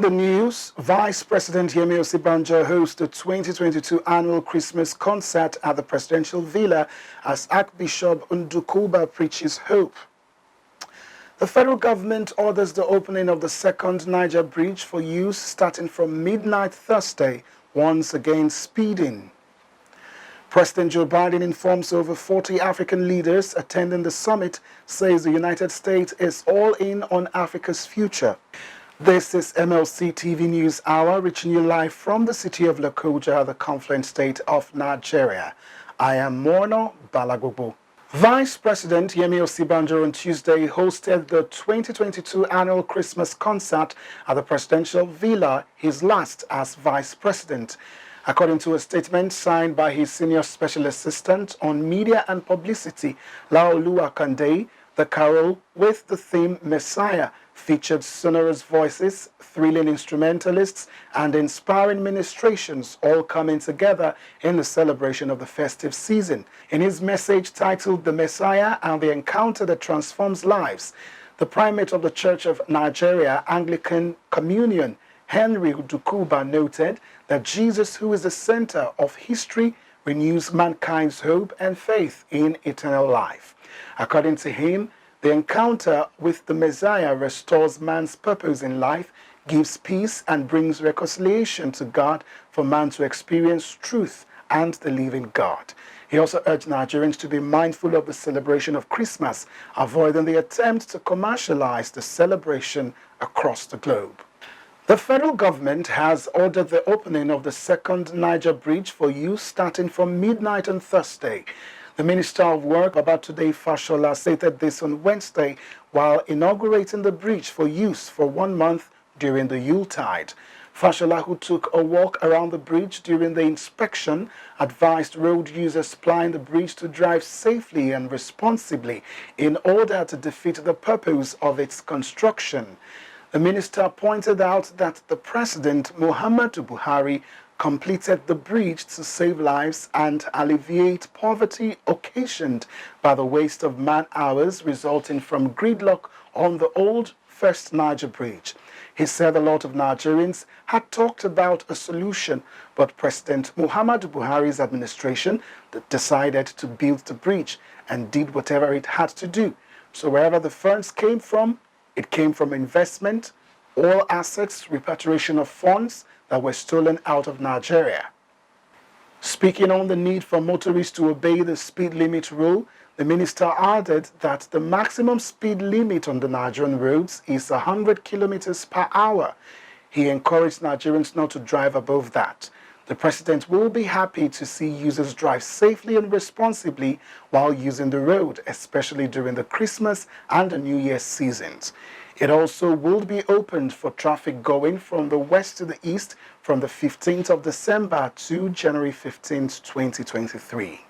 the news, Vice President YEMI OSINBAJO hosts the 2022 annual Christmas concert at the Presidential Villa as Archbishop NDUKUBA preaches hope. The federal government orders the opening of the second Niger bridge for use starting from midnight Thursday, once again speeding. President Joe Biden informs over 40 African leaders attending the summit, says the United States is all in on Africa's future. This is MLC TV News Hour, reaching you live from the city of Lokoja, the confluent state of Nigeria. I am Morno Balagobo. Vice President YEMI OSINBAJO on Tuesday hosted the 2022 annual Christmas concert at the Presidential Villa, his last as Vice President. According to a statement signed by his senior special assistant on media and publicity, Laolu Akande, the carol with the theme Messiah featured sonorous voices, thrilling instrumentalists, and inspiring ministrations all coming together in the celebration of the festive season. In his message titled The Messiah and the Encounter That Transforms Lives, the primate of the Church of Nigeria Anglican Communion, Henry NDUKUBA, noted that Jesus, who is the center of history, renews mankind's hope and faith in eternal life. According to him, the encounter with the Messiah restores man's purpose in life, gives peace, and brings reconciliation to God for man to experience truth and the living God. He also urged Nigerians to be mindful of the celebration of Christmas, avoiding the attempt to commercialize the celebration across the globe. The federal government has ordered the opening of the second Niger bridge for use starting from midnight on Thursday. The Minister of Work, Babatunde Fashola, stated this on Wednesday while inaugurating the bridge for use for 1 month during the Yuletide. Fashola, who took a walk around the bridge during the inspection, advised road users plying the bridge to drive safely and responsibly in order to defeat the purpose of its construction. The minister pointed out that the President, Muhammadu Buhari, completed the bridge to save lives and alleviate poverty occasioned by the waste of man-hours resulting from gridlock on the old First Niger Bridge. He said a lot of Nigerians had talked about a solution, but President Muhammadu Buhari's administration decided to build the bridge and did whatever it had to do. So wherever the funds came from, it came from investment, all assets, repatriation of funds that were stolen out of Nigeria. Speaking on the need for motorists to obey the speed limit rule, the minister added that the maximum speed limit on the Nigerian roads is 100 kilometers per hour. He encouraged Nigerians not to drive above that. The president will be happy to see users drive safely and responsibly while using the road, especially during the Christmas and the New Year's seasons. It also will be opened for traffic going from the west to the east from the 15th of December to January 15th, 2023.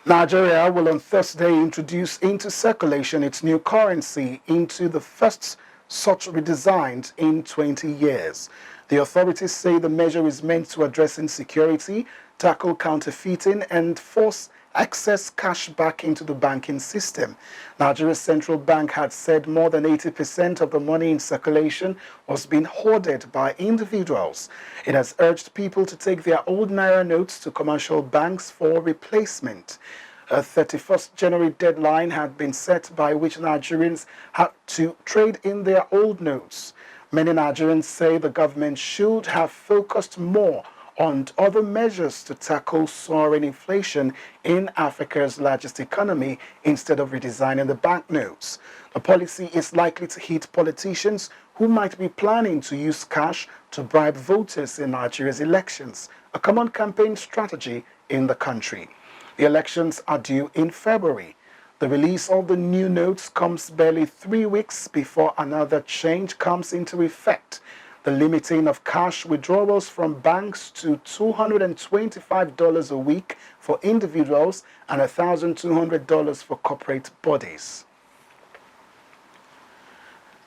Nigeria will on Thursday introduce into circulation its new currency, into the first such redesigned in 20 years. The authorities say the measure is meant to address insecurity, tackle counterfeiting, and force access cash back into the banking system. Nigeria's central bank had said more than 80% of the money in circulation was being hoarded by individuals. It has urged people to take their old Naira notes to commercial banks for replacement. A 31st January deadline had been set by which Nigerians had to trade in their old notes. Many Nigerians say the government should have focused more on other measures to tackle soaring inflation in Africa's largest economy instead of redesigning the banknotes. The policy is likely to hit politicians who might be planning to use cash to bribe voters in Nigeria's elections, a common campaign strategy in the country. The elections are due in February. The release of the new notes comes barely 3 weeks before another change comes into effect. The limiting of cash withdrawals from banks to $225 a week for individuals and $1,200 for corporate bodies.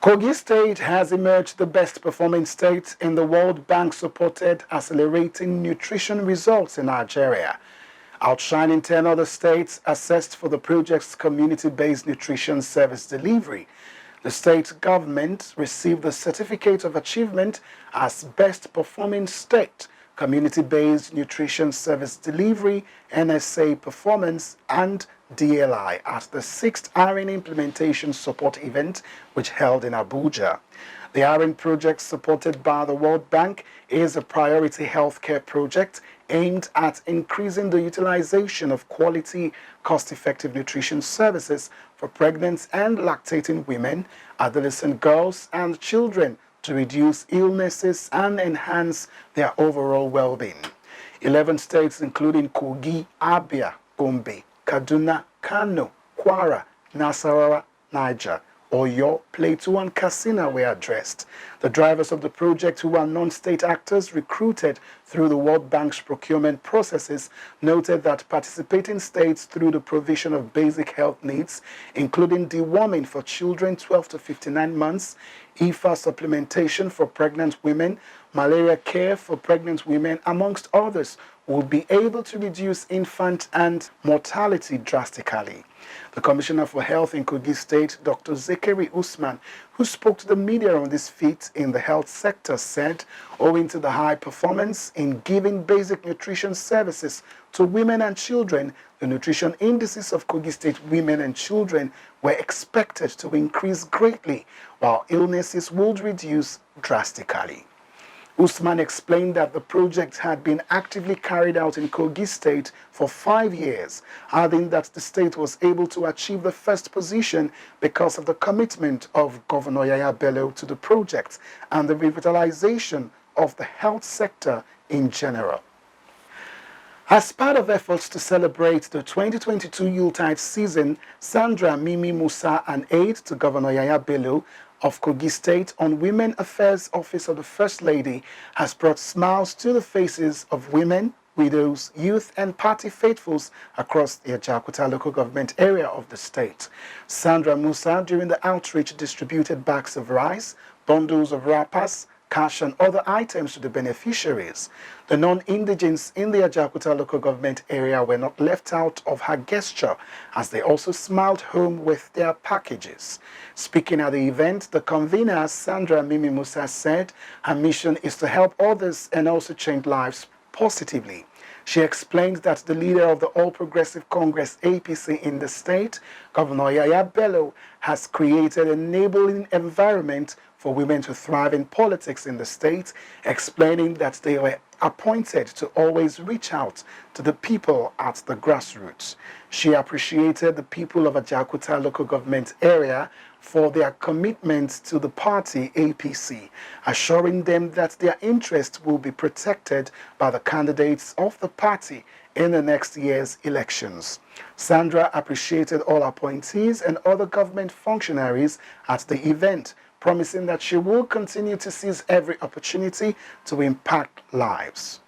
KOGI State has emerged the best performing state in the World Bank-supported Accelerating Nutrition Results in Nigeria, outshining 10 other states assessed for the project's community-based nutrition service delivery. The state government received the Certificate of Achievement as Best Performing State, Community-Based Nutrition Service Delivery, NSA Performance, and DLI at the 6th ARIN Implementation Support Event, which held in Abuja. The ARIN project, supported by the World Bank, is a priority healthcare project aimed at increasing the utilization of quality, cost-effective nutrition services for pregnant and lactating women, adolescent girls, and children to reduce illnesses and enhance their overall well-being. 11 states, including KOGI, Abia, Gombe, Kaduna, Kano, Kwara, Nasarawa, Niger, Oyo, Plateau, and Katsina were addressed. The drivers of the project, who are non-state actors recruited through the World Bank's procurement processes, noted that participating states, through the provision of basic health needs, including deworming for children 12 to 59 months, IFA supplementation for pregnant women, malaria care for pregnant women, amongst others, will be able to reduce infant and mortality drastically. The Commissioner for Health in Kogi State, Dr. Zekeri Usman, who spoke to the media on this feat in the health sector, said, owing to the high performance in giving basic nutrition services to women and children, the nutrition indices of Kogi State women and children were expected to increase greatly, while illnesses would reduce drastically. Usman explained that the project had been actively carried out in Kogi State for 5 years, adding that the state was able to achieve the first position because of the commitment of Governor Yaya Bello to the project and the revitalization of the health sector in general. As part of efforts to celebrate the 2022 Yuletide season, SANDRA, Mimi, MUSA, and AIDE to Governor Yaya Bello of Kogi State on Women Affairs Office of the First Lady has brought smiles to the faces of women, widows, youth, and party faithfuls across the AJAOKUTA local government area of the state. Sandra Musa, during the outreach, distributed bags of rice, bundles of wrappers, cash, and other items to the beneficiaries. The non-indigens in the AJAOKUTA local government area were not left out of her gesture, as they also smiled home with their packages. Speaking at the event, the convener, Sandra Mimi Musa, said her mission is to help others and also change lives positively. She explained that the leader of the All Progressive Congress APC in the state, Governor Yaya Bello, has created an enabling environment for women to thrive in politics in the state, explaining that they were appointed to always reach out to the people at the grassroots. She appreciated the people of AJAOKUTA local government area for their commitment to the party APC, assuring them that their interests will be protected by the candidates of the party in the next year's elections. Sandra appreciated all appointees and other government functionaries at the event, promising that she will continue to seize every opportunity to impact lives.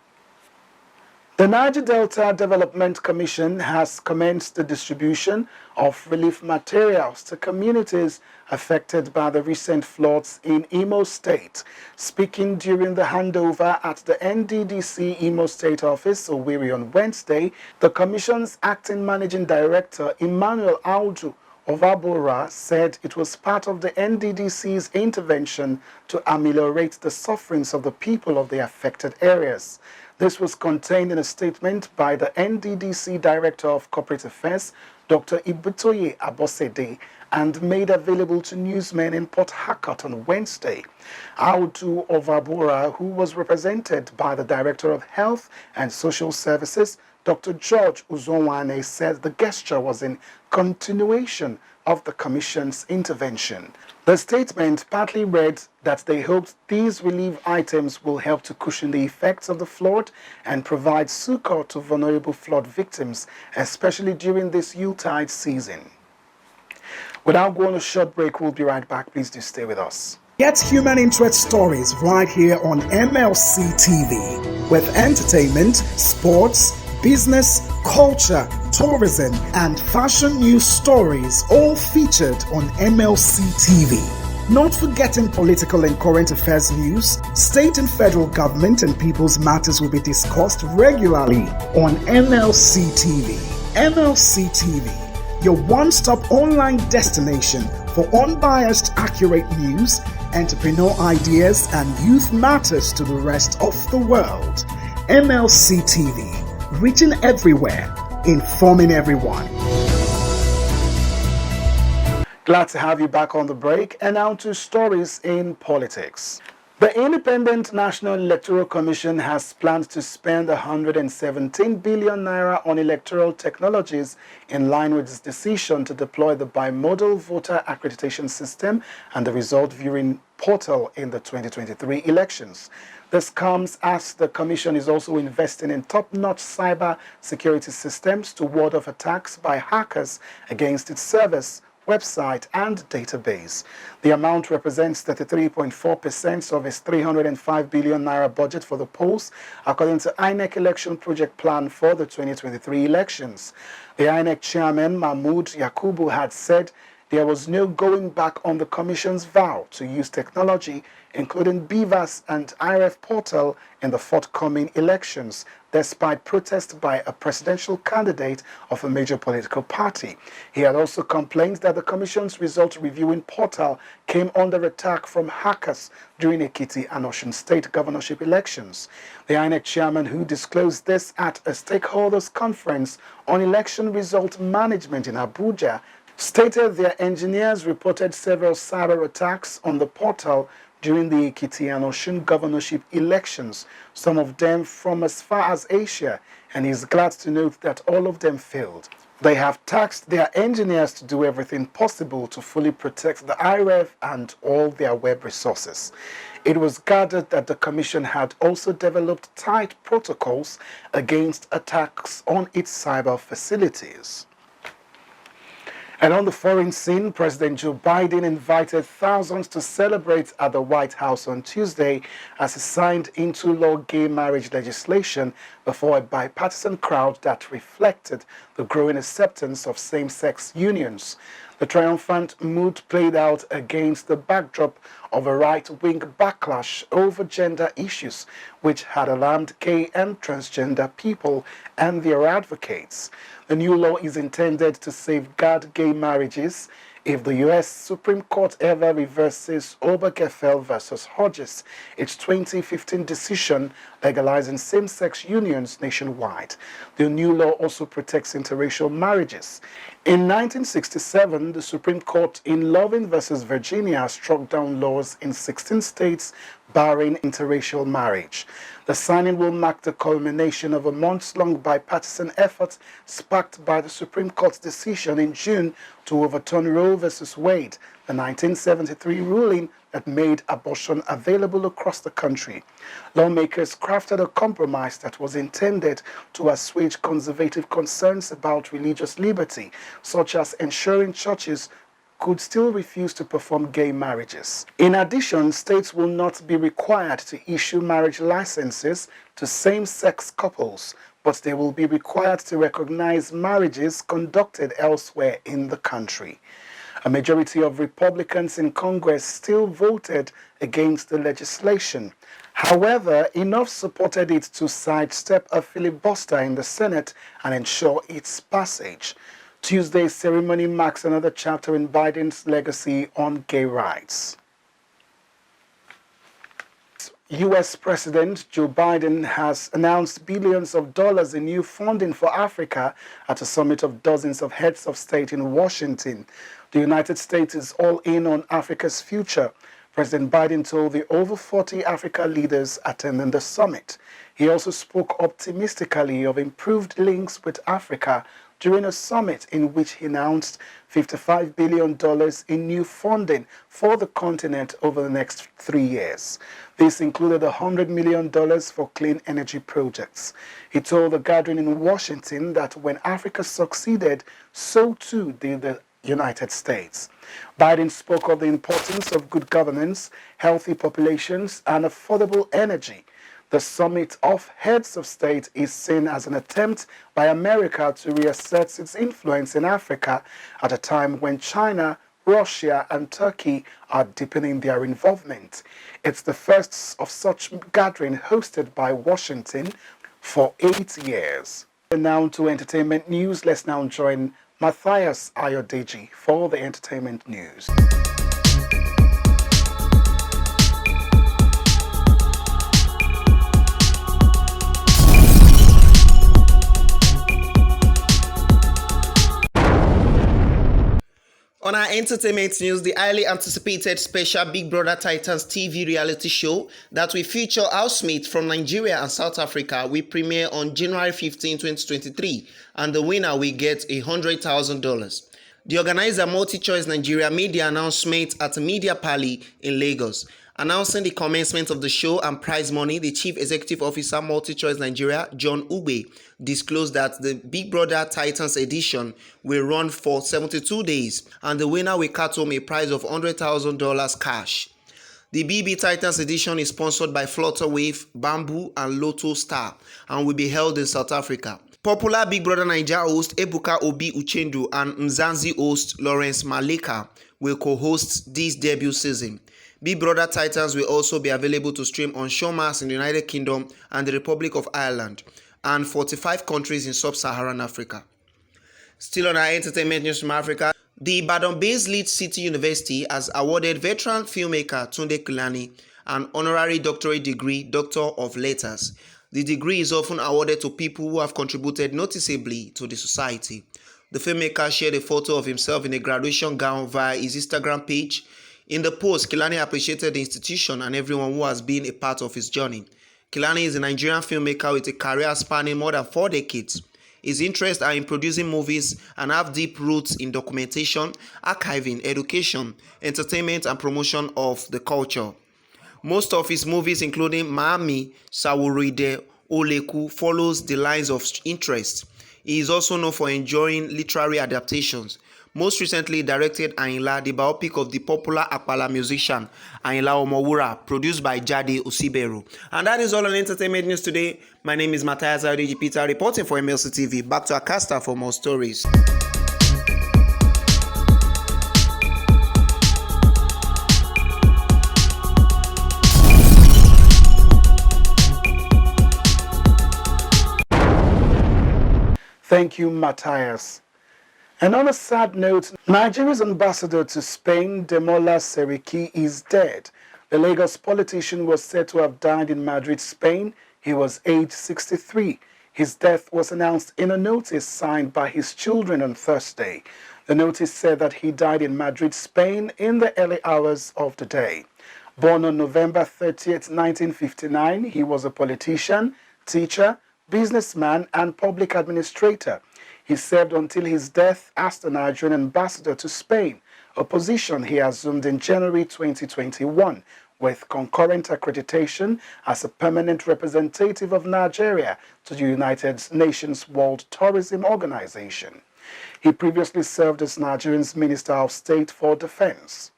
The Niger Delta Development Commission has commenced the distribution of relief materials to communities affected by the recent floods in Imo State. Speaking during the handover at the NDDC Imo State office, Owerri, on Wednesday, the Commission's acting managing director, Emmanuel Audu Ovabora, said it was part of the NDDC's intervention to ameliorate the sufferings of the people of the affected areas. This was contained in a statement by the NDDC Director of Corporate Affairs, Dr. Ibutoye Abosede, and made available to newsmen in Port Harcourt on Wednesday. Audu Ovabora, who was represented by the Director of Health and Social Services, Dr. George Uzonwane, said the gesture was in continuation of the Commission's intervention. The statement partly read that they hoped these relief items will help to cushion the effects of the flood and provide succor to vulnerable flood victims, especially during this Yuletide season. Without going on a short break, we'll be right back. Please do stay with us. Get human interest stories right here on MLC TV with entertainment, sports, business, culture, tourism, and fashion news stories, all featured on MLC TV. Not forgetting political and current affairs news, state and federal government and people's matters will be discussed regularly on MLC TV. MLC TV, your one-stop online destination for unbiased, accurate news, entrepreneur ideas, and youth matters to the rest of the world. MLC TV, reaching everywhere, informing everyone. Glad to have you back on the break, and now to stories in politics. The Independent National Electoral Commission has planned to spend 117 billion naira on electoral technologies in line with its decision to deploy the bimodal voter accreditation system and the result viewing portal in the 2023 elections. This comes as the Commission is also investing in top-notch cyber security systems to ward off attacks by hackers against its servers, website and database. The amount represents 33.4% of its 305 billion naira budget for the polls, according to INEC election project plan for the 2023 elections. The INEC chairman Mahmoud Yakubu had said there was no going back on the Commission's vow to use technology, including BVAS and IRF portal, in the forthcoming elections, despite protests by a presidential candidate of a major political party. He had also complained that the Commission's result reviewing portal came under attack from hackers during Ekiti and Osun state governorship elections. The INEC chairman, who disclosed this at a stakeholders conference on election result management in Abuja, stated their engineers reported several cyber attacks on the portal during the Ekiti and Osun governorship elections, some of them from as far as Asia, and he's glad to note that all of them failed. They have tasked their engineers to do everything possible to fully protect the IRF and all their web resources. It was gathered that the Commission had also developed tight protocols against attacks on its cyber facilities. And on the foreign scene, President Joe Biden invited thousands to celebrate at the White House on Tuesday as he signed into law gay marriage legislation before a bipartisan crowd that reflected the growing acceptance of same-sex unions. The triumphant mood played out against the backdrop of a right-wing backlash over gender issues, which had alarmed gay and transgender people and their advocates. The new law is intended to safeguard gay marriages if the U.S. Supreme Court ever reverses Obergefell versus Hodges, its 2015 decision legalizing same-sex unions nationwide. The new law also protects interracial marriages. In 1967, the Supreme Court in Loving versus Virginia struck down laws in 16 states barring interracial marriage. The signing will mark the culmination of a months-long bipartisan effort sparked by the Supreme Court's decision in June to overturn Roe versus Wade, the 1973 ruling that made abortion available across the country. Lawmakers crafted a compromise that was intended to assuage conservative concerns about religious liberty, such as ensuring churches could still refuse to perform gay marriages. In addition, states will not be required to issue marriage licenses to same-sex couples, but they will be required to recognize marriages conducted elsewhere in the country. A majority of Republicans in Congress still voted against the legislation. However, enough supported it to sidestep a filibuster in the Senate and ensure its passage. Tuesday's ceremony marks another chapter in Biden's legacy on gay rights. U.S. President Joe Biden has announced billions of dollars in new funding for Africa at a summit of dozens of heads of state in Washington. The United States is all in on Africa's future, President Biden told the over 40 Africa leaders attending the summit. He also spoke optimistically of improved links with Africa during a summit in which he announced $55 billion in new funding for the continent over the next 3 years. This included $100 million for clean energy projects. He told the gathering in Washington that when Africa succeeded, so too did the United States. Biden spoke of the importance of good governance, healthy populations, and affordable energy. The summit of heads of state is seen as an attempt by America to reassert its influence in Africa at a time when China, Russia, and Turkey are deepening their involvement. It's the first of such gathering hosted by Washington for 8 years. And now to entertainment news. Let's now join Matthias Ayodeji for the entertainment news. On our entertainment news, the highly anticipated special Big Brother Titans TV reality show that will feature housemates from Nigeria and South Africa will premiere on January 15, 2023, and the winner will get $100,000. The organizer, MultiChoice Nigeria, made the announcement at a media party in Lagos. Announcing the commencement of the show and prize money, the Chief Executive Officer, MultiChoice Nigeria, John Ugbe, disclosed that the Big Brother Titans edition will run for 72 days, and the winner will cut home a prize of $100,000 cash. The BB Titans edition is sponsored by Flutterwave, Bamboo, and Lotto Star, and will be held in South Africa. Popular Big Brother Naija host Ebuka Obi Uchendu and Mzansi host Lawrence Maleka will co-host this debut season. Big Brother Titans will also be available to stream on Showmax in the United Kingdom and the Republic of Ireland, and 45 countries in sub-Saharan Africa. Still on our entertainment news from Africa, the Ibadan-based Leeds City University has awarded veteran filmmaker Tunde Kulani an honorary doctorate degree, Doctor of Letters. The degree is often awarded to people who have contributed noticeably to the society. The filmmaker shared a photo of himself in a graduation gown via his Instagram page. In the post, Kilani appreciated the institution and everyone who has been a part of his journey. Kilani is a Nigerian filmmaker with a career spanning more than 4 decades. His interests are in producing movies and have deep roots in documentation, archiving, education, entertainment, and promotion of the culture. Most of his movies, including Maami, Sawuride, Oleku, follows the lines of interest. He is also known for enjoying literary adaptations. Most recently directed Ayinla, the biopic of the popular Apala musician Ayinla Omowura, produced by Jade Osiberu. And that is all on entertainment news today. My name is Matthias Ayodeji Peter, reporting for MLC TV. Back to Akasta for more stories. Thank you, Matthias. And on a sad note, Nigeria's ambassador to Spain, Demola Seriki, is dead. The Lagos politician was said to have died in Madrid, Spain. He was aged 63. His death was announced in a notice signed by his children on Thursday. The notice said that he died in Madrid, Spain, in the early hours of the day. Born on November 30th, 1959, he was a politician, teacher, businessman, and public administrator. He served until his death as the Nigerian ambassador to Spain, a position he assumed in January 2021, with concurrent accreditation as a permanent representative of Nigeria to the United Nations World Tourism Organization. He previously served as Nigeria's Minister of State for Defense.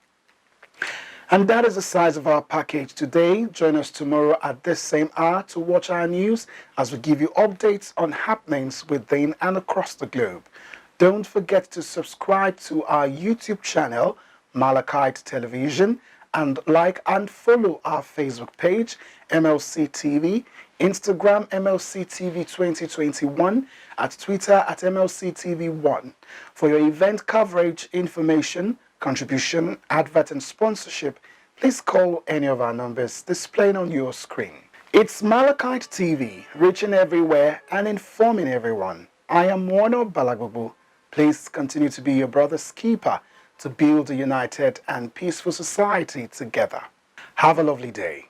And that is the size of our package today. Join us tomorrow at this same hour to watch our news as we give you updates on happenings within and across the globe. Don't forget to subscribe to our YouTube channel, Malachite Television, and like and follow our Facebook page, MLC TV, Instagram, MLC TV 2021, at Twitter at MLC TV 1. For your event coverage, information, contribution, advert, and sponsorship, please call any of our numbers displayed on your screen. It's Malachite TV, reaching everywhere and informing everyone. I am Warner Balagbobu. Please continue to be your brother's keeper to build a united and peaceful society together. Have a lovely day.